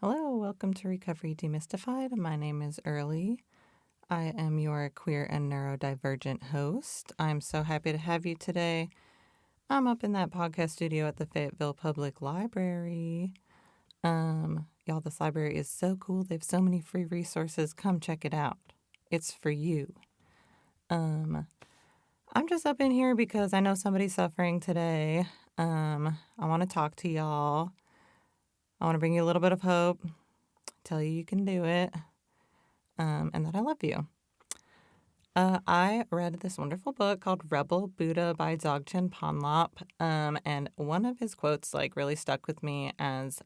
Hello, welcome to Recovery Demystified. My name is Early. I am your queer and neurodivergent host. I'm so happy to have you today. I'm up in that podcast studio at the Fayetteville Public Library. Y'all, this library is so cool. They have so many free resources. Come check it out. It's for you. I'm just up in here because I know somebody's suffering today. I want to talk to y'all. I want to bring you a little bit of hope, tell you can do it, and that I love you. I read this wonderful book called Rebel Buddha by Dzogchen Ponlop, and one of his quotes really stuck with me as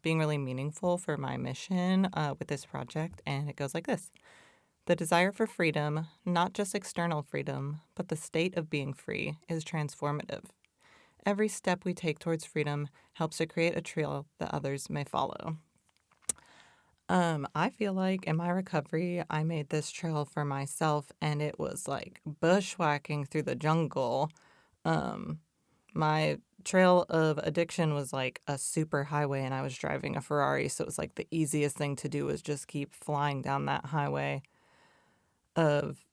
being really meaningful for my mission with this project, and it goes like this. The desire for freedom, not just external freedom, but the state of being free, is transformative. Every step we take towards freedom helps to create a trail that others may follow. I feel like in my recovery, I made this trail for myself, and it was like bushwhacking through the jungle. My trail of addiction was like a super highway, and I was driving a Ferrari, so it was like the easiest thing to do was just keep flying down that highway of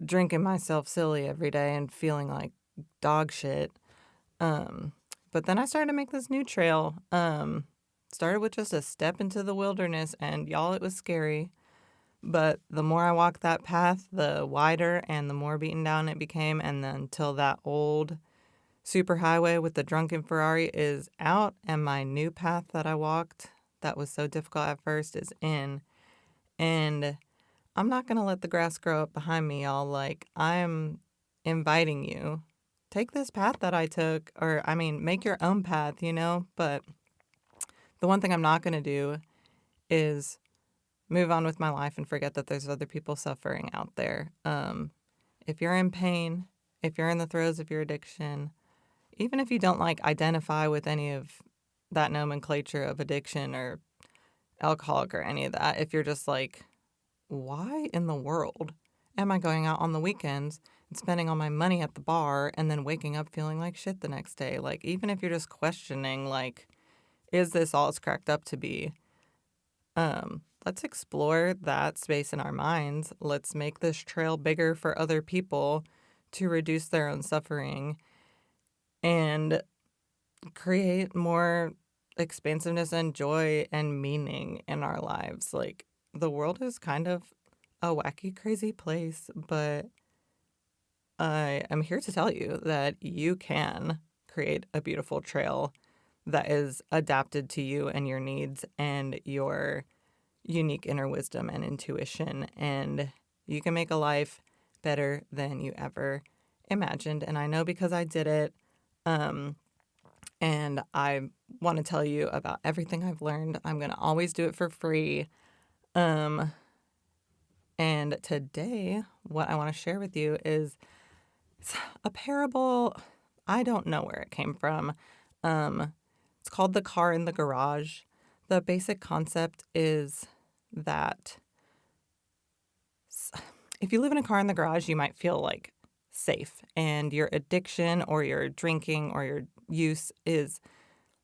drinking myself silly every day and feeling like dog shit. But then I started to make this new trail. Started with just a step into the wilderness, and y'all, it was scary. But the more I walked that path, the wider and the more beaten down it became. And then until that old superhighway with the drunken Ferrari is out, and my new path that I walked that was so difficult at first is in. And I'm not going to let the grass grow up behind me, y'all. I'm inviting you. Take this path that I took, make your own path, But the one thing I'm not going to do is move on with my life and forget that there's other people suffering out there. If you're in pain, if you're in the throes of your addiction, even if you don't identify with any of that nomenclature of addiction or alcoholic or any of that, if you're just why in the world am I going out on the weekends and spending all my money at the bar and then waking up feeling like shit the next day? Even if you're just questioning, is this all it's cracked up to be? Let's explore that space in our minds. Let's make this trail bigger for other people to reduce their own suffering and create more expansiveness and joy and meaning in our lives. The world is kind of a wacky, crazy place, but I am here to tell you that you can create a beautiful trail that is adapted to you and your needs and your unique inner wisdom and intuition, and you can make a life better than you ever imagined. And I know because I did it, and I want to tell you about everything I've learned. I'm going to always do it for free. And today, what I want to share with you is a parable. I don't know where it came from. It's called The Car in the Garage. The basic concept is that if you live in a car in the garage, you might feel safe, and your addiction or your drinking or your use is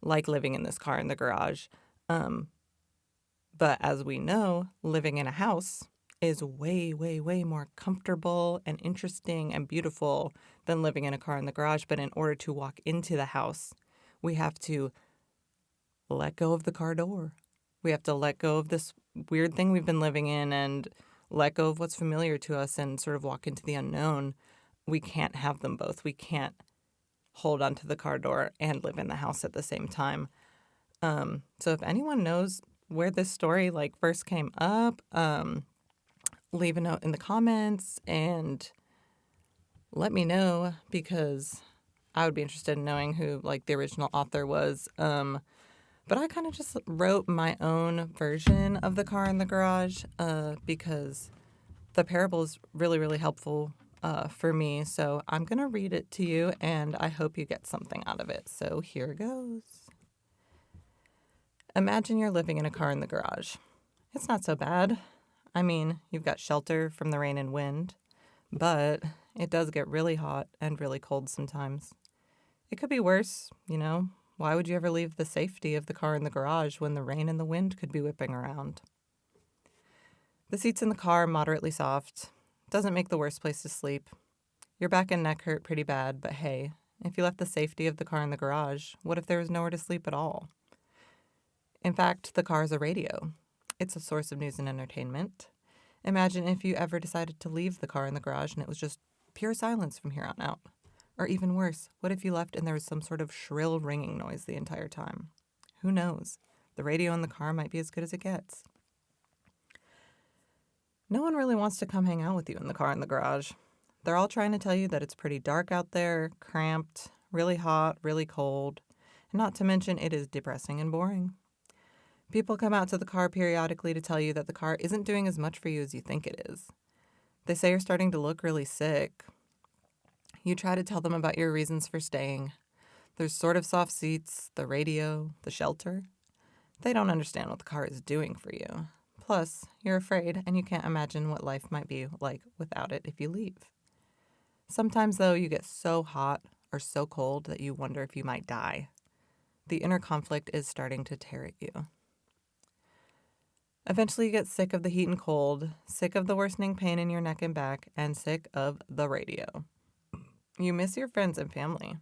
like living in this car in the garage. But as we know, living in a house is way, way, way more comfortable and interesting and beautiful than living in a car in the garage. But in order to walk into the house, we have to let go of the car door. We have to let go of this weird thing we've been living in and let go of what's familiar to us and sort of walk into the unknown. We can't have them both. We can't hold onto the car door and live in the house at the same time. So if anyone knows where this story first came up, leave a note in the comments and let me know, because I would be interested in knowing who the original author was. But I kind of just wrote my own version of The Car in the Garage because the parable is really, really helpful for me. So I'm going to read it to you, and I hope you get something out of it. So here goes. Imagine you're living in a car in the garage. It's not so bad. I mean, you've got shelter from the rain and wind, but it does get really hot and really cold sometimes. It could be worse, Why would you ever leave the safety of the car in the garage when the rain and the wind could be whipping around? The seats in the car are moderately soft. Doesn't make the worst place to sleep. Your back and neck hurt pretty bad, but hey, if you left the safety of the car in the garage, what if there was nowhere to sleep at all? In fact, the car is a radio. It's a source of news and entertainment. Imagine if you ever decided to leave the car in the garage and it was just pure silence from here on out. Or even worse, what if you left and there was some sort of shrill ringing noise the entire time? Who knows? The radio in the car might be as good as it gets. No one really wants to come hang out with you in the car in the garage. They're all trying to tell you that it's pretty dark out there, cramped, really hot, really cold, and not to mention it is depressing and boring. People come out to the car periodically to tell you that the car isn't doing as much for you as you think it is. They say you're starting to look really sick. You try to tell them about your reasons for staying. There's sort of soft seats, the radio, the shelter. They don't understand what the car is doing for you. Plus, you're afraid and you can't imagine what life might be like without it if you leave. Sometimes, though, you get so hot or so cold that you wonder if you might die. The inner conflict is starting to tear at you. Eventually, you get sick of the heat and cold, sick of the worsening pain in your neck and back, and sick of the radio. You miss your friends and family.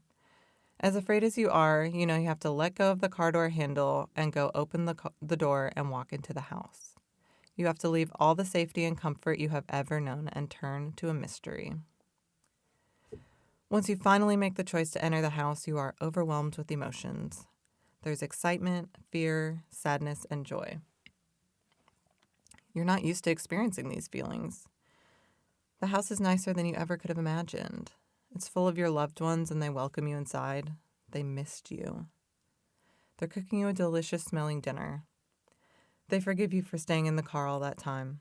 As afraid as you are, you know you have to let go of the car door handle and go open the door and walk into the house. You have to leave all the safety and comfort you have ever known and turn to a mystery. Once you finally make the choice to enter the house, you are overwhelmed with emotions. There's excitement, fear, sadness, and joy. You're not used to experiencing these feelings. The house is nicer than you ever could have imagined. It's full of your loved ones and they welcome you inside. They missed you. They're cooking you a delicious smelling dinner. They forgive you for staying in the car all that time.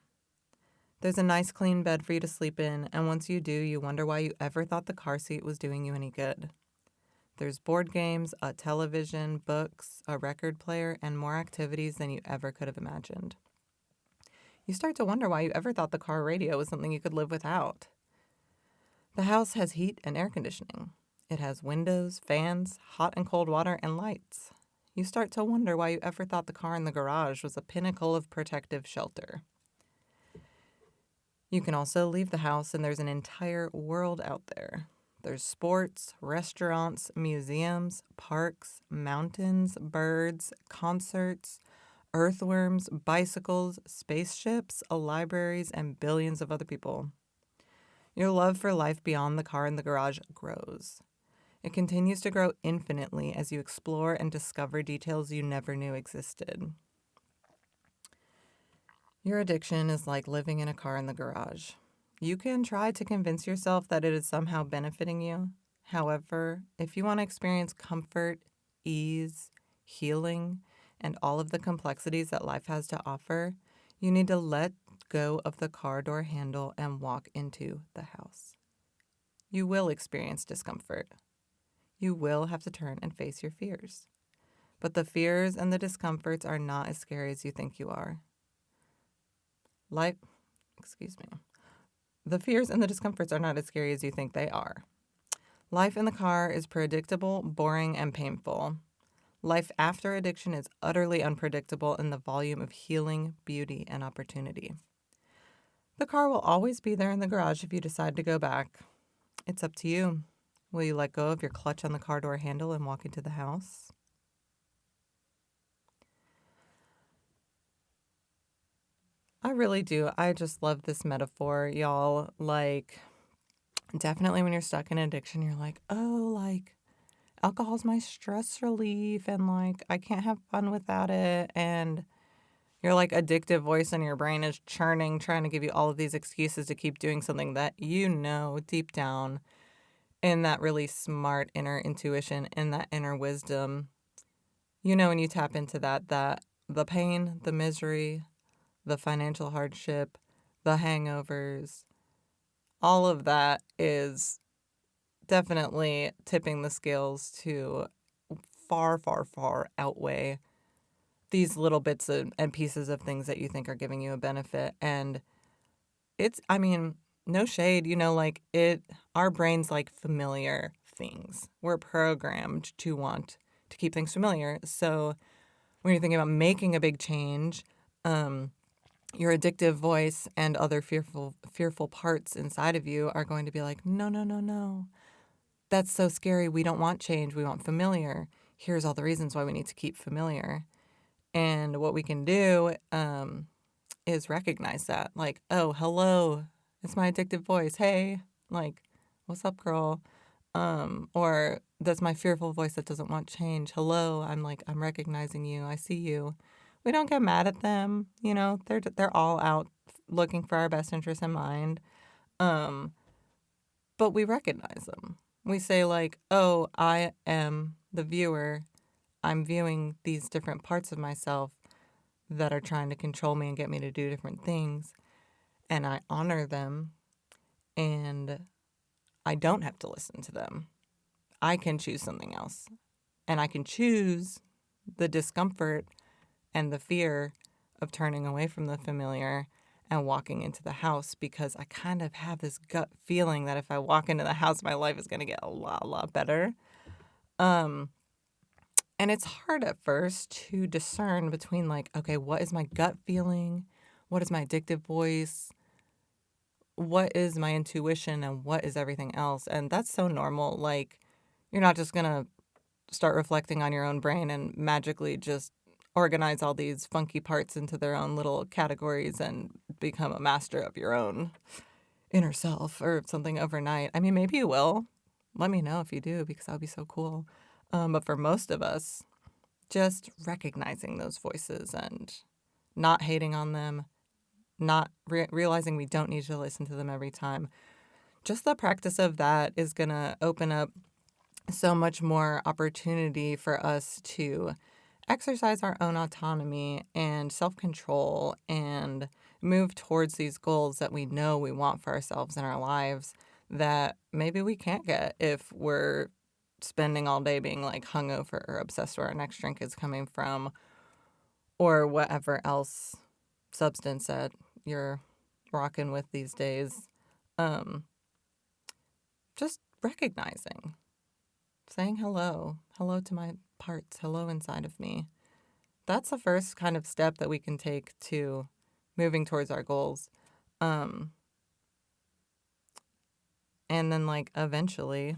There's a nice clean bed for you to sleep in, and once you do, you wonder why you ever thought the car seat was doing you any good. There's board games, a television, books, a record player, and more activities than you ever could have imagined. You start to wonder why you ever thought the car radio was something you could live without. The house has heat and air conditioning. It has windows, fans, hot and cold water, and lights. You start to wonder why you ever thought the car in the garage was a pinnacle of protective shelter. You can also leave the house and there's an entire world out there. There's sports, restaurants, museums, parks, mountains, birds, concerts, earthworms, bicycles, spaceships, libraries, and billions of other people. Your love for life beyond the car in the garage grows. It continues to grow infinitely as you explore and discover details you never knew existed. Your addiction is like living in a car in the garage. You can try to convince yourself that it is somehow benefiting you. However, if you want to experience comfort, ease, healing, and all of the complexities that life has to offer, you need to let go of the car door handle and walk into the house. You will experience discomfort. You will have to turn and face your fears. But the fears and the discomforts are not as scary as you think you are. The fears and the discomforts are not as scary as you think they are. Life in the car is predictable, boring, and painful. Life after addiction is utterly unpredictable in the volume of healing, beauty, and opportunity. The car will always be there in the garage if you decide to go back. It's up to you. Will you let go of your clutch on the car door handle and walk into the house? I really do. I just love this metaphor, y'all. Like, definitely when you're stuck in addiction, you're like, oh, like, alcohol's my stress relief, and, like, I can't have fun without it, and your, like, addictive voice in your brain is churning, trying to give you all of these excuses to keep doing something that you know deep down in that really smart inner intuition, in that inner wisdom, you know, when you tap into that the pain, the misery, the financial hardship, the hangovers, all of that is definitely tipping the scales to far, far, far outweigh these little bits and pieces of things that you think are giving you a benefit. And no shade, you know, like our brains like familiar things. We're programmed to want to keep things familiar. So when you're thinking about making a big change, your addictive voice and other fearful parts inside of you are going to be like, no, no, no, no. That's so scary. We don't want change. We want familiar. Here's all the reasons why we need to keep familiar. And what we can do is recognize that. Like, oh, hello. It's my addictive voice. Hey, like, what's up, girl? Or that's my fearful voice that doesn't want change. Hello, I'm recognizing you. I see you. We don't get mad at them. You know, they're all out looking for our best interest in mind. Um, but we recognize them. We say like, oh, I am the viewer. I'm viewing these different parts of myself that are trying to control me and get me to do different things. And I honor them, and I don't have to listen to them. I can choose something else. And I can choose the discomfort and the fear of turning away from the familiar and walking into the house, because I kind of have this gut feeling that if I walk into the house, my life is going to get a lot better. Um, and it's hard at first to discern between like, okay, what is my gut feeling? What is my addictive voice? What is my intuition, and what is everything else? And that's so normal. Like, you're not just going to start reflecting on your own brain and magically just organize all these funky parts into their own little categories and become a master of your own inner self or something overnight. I mean, maybe you will. Let me know if you do, because that would be so cool. But for most of us, just recognizing those voices and not hating on them, not realizing we don't need to listen to them every time. Just the practice of that is going to open up so much more opportunity for us to exercise our own autonomy and self-control and move towards these goals that we know we want for ourselves in our lives that maybe we can't get if we're spending all day being like hungover or obsessed where our next drink is coming from, or whatever else substance that you're rocking with these days. Um, just recognizing, saying hello to my parts, hello inside of me. That's the first kind of step that we can take to moving towards our goals. Um, and then, like, eventually,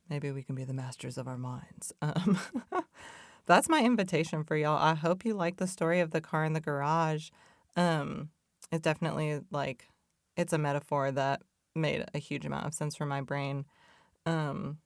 maybe we can be the masters of our minds. That's my invitation for y'all. I hope you like the story of the car in the garage. It definitely, like, it's a metaphor that made a huge amount of sense for my brain. Um,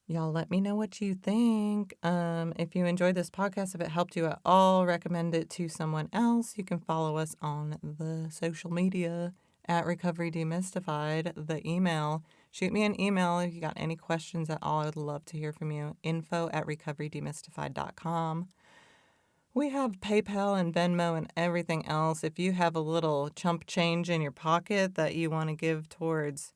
Y'all let me know what you think. If you enjoyed this podcast, if it helped you at all, recommend it to someone else. You can follow us on the social media at Recovery Demystified. The email, shoot me an email if you got any questions at all. I would love to hear from you. info@recoverydemystified.com. We have PayPal and Venmo and everything else. If you have a little chump change in your pocket that you want to give towards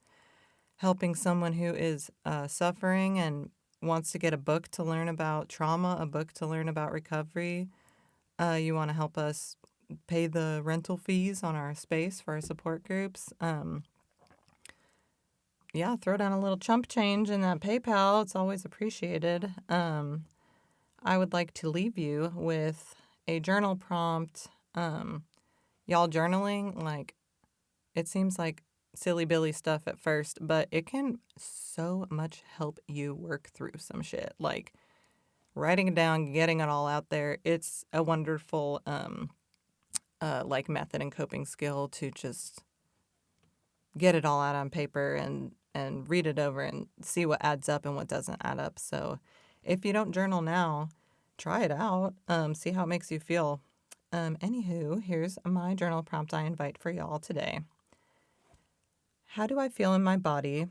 helping someone who is suffering and wants to get a book to learn about trauma, a book to learn about recovery, you want to help us pay the rental fees on our space for our support groups, yeah, throw down a little chump change in that PayPal. It's always appreciated. I would like to leave you with a journal prompt. Y'all journaling, like, it seems like silly billy stuff at first, but it can so much help you work through some shit. Like, writing it down, getting it all out there. It's a wonderful like method and coping skill to just get it all out on paper and read it over and see what adds up and what doesn't add up. So if you don't journal now, try it out. See how it makes you feel. Anywho, here's my journal prompt I invite for y'all today. How do I feel in my body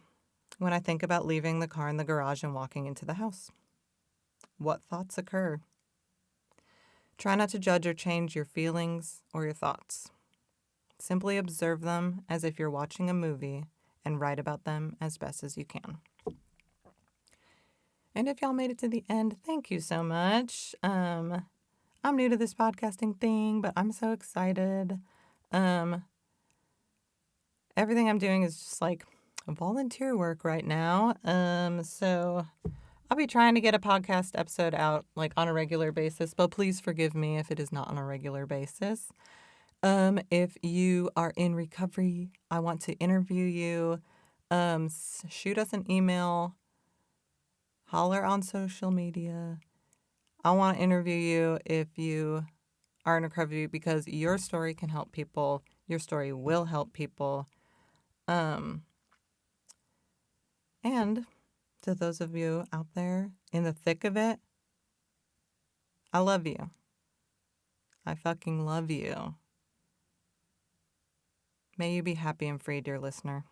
when I think about leaving the car in the garage and walking into the house? What thoughts occur? Try not to judge or change your feelings or your thoughts. Simply observe them as if you're watching a movie and write about them as best as you can. And if y'all made it to the end, thank you so much. I'm new to this podcasting thing, but I'm so excited. Everything I'm doing is just like volunteer work right now. So I'll be trying to get a podcast episode out like on a regular basis, but please forgive me if it is not on a regular basis. If you are in recovery, I want to interview you. Shoot us an email, holler on social media. I want to interview you if you are in recovery because your story can help people. Your story will help people. And to those of you out there in the thick of it, I love you. I fucking love you. May you be happy and free, dear listener.